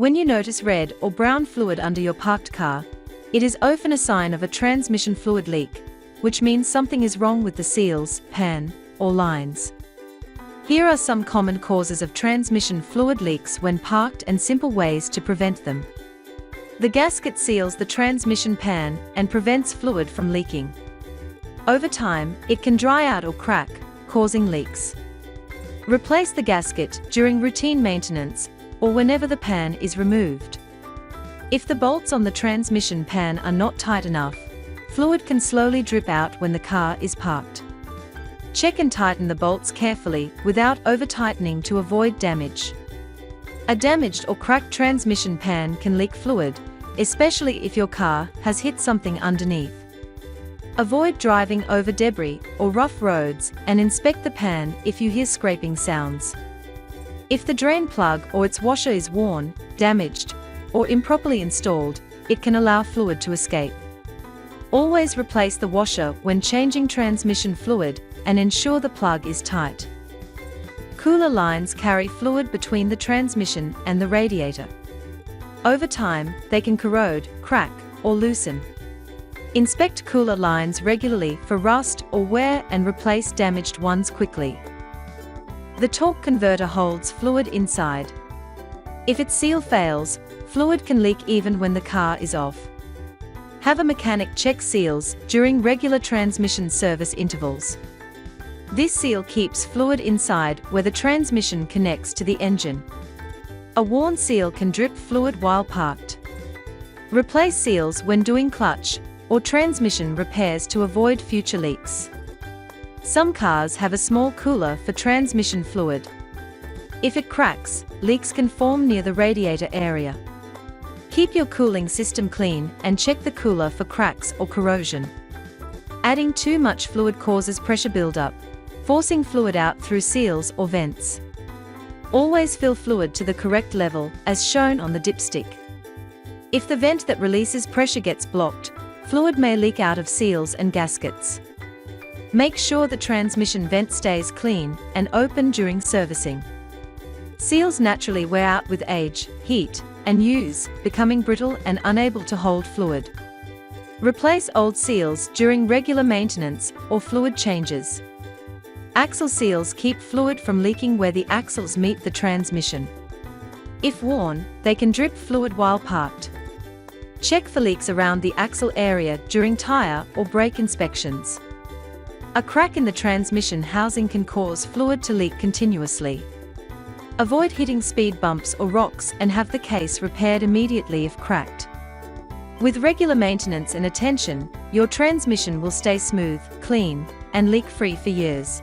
When you notice red or brown fluid under your parked car, it is often a sign of a transmission fluid leak, which means something is wrong with the seals, pan, or lines. Here are some common causes of transmission fluid leaks when parked and simple ways to prevent them. The gasket seals the transmission pan and prevents fluid from leaking. Over time, it can dry out or crack, causing leaks. Replace the gasket during routine maintenance or whenever the pan is removed. If the bolts on the transmission pan are not tight enough, fluid can slowly drip out when the car is parked. Check and tighten the bolts carefully without over-tightening to avoid damage. A damaged or cracked transmission pan can leak fluid, especially if your car has hit something underneath. Avoid driving over debris or rough roads and inspect the pan if you hear scraping sounds. If the drain plug or its washer is worn, damaged, or improperly installed, it can allow fluid to escape. Always replace the washer when changing transmission fluid and ensure the plug is tight. Cooler lines carry fluid between the transmission and the radiator. Over time, they can corrode, crack, or loosen. Inspect cooler lines regularly for rust or wear and replace damaged ones quickly. The torque converter holds fluid inside. If its seal fails, fluid can leak even when the car is off. Have a mechanic check seals during regular transmission service intervals. This seal keeps fluid inside where the transmission connects to the engine. A worn seal can drip fluid while parked. Replace seals when doing clutch or transmission repairs to avoid future leaks. Some cars have a small cooler for transmission fluid. If it cracks, leaks can form near the radiator area. Keep your cooling system clean and check the cooler for cracks or corrosion. Adding too much fluid causes pressure buildup, forcing fluid out through seals or vents. Always fill fluid to the correct level, as shown on the dipstick. If the vent that releases pressure gets blocked, fluid may leak out of seals and gaskets. Make sure the transmission vent stays clean and open during servicing. Seals naturally wear out with age, heat, and use, becoming brittle and unable to hold fluid. Replace old seals during regular maintenance or fluid changes. Axle seals keep fluid from leaking where the axles meet the transmission. If worn, they can drip fluid while parked. Check for leaks around the axle area during tire or brake inspections. A crack in the transmission housing can cause fluid to leak continuously. Avoid hitting speed bumps or rocks and have the case repaired immediately if cracked. With regular maintenance and attention, your transmission will stay smooth, clean, and leak-free for years.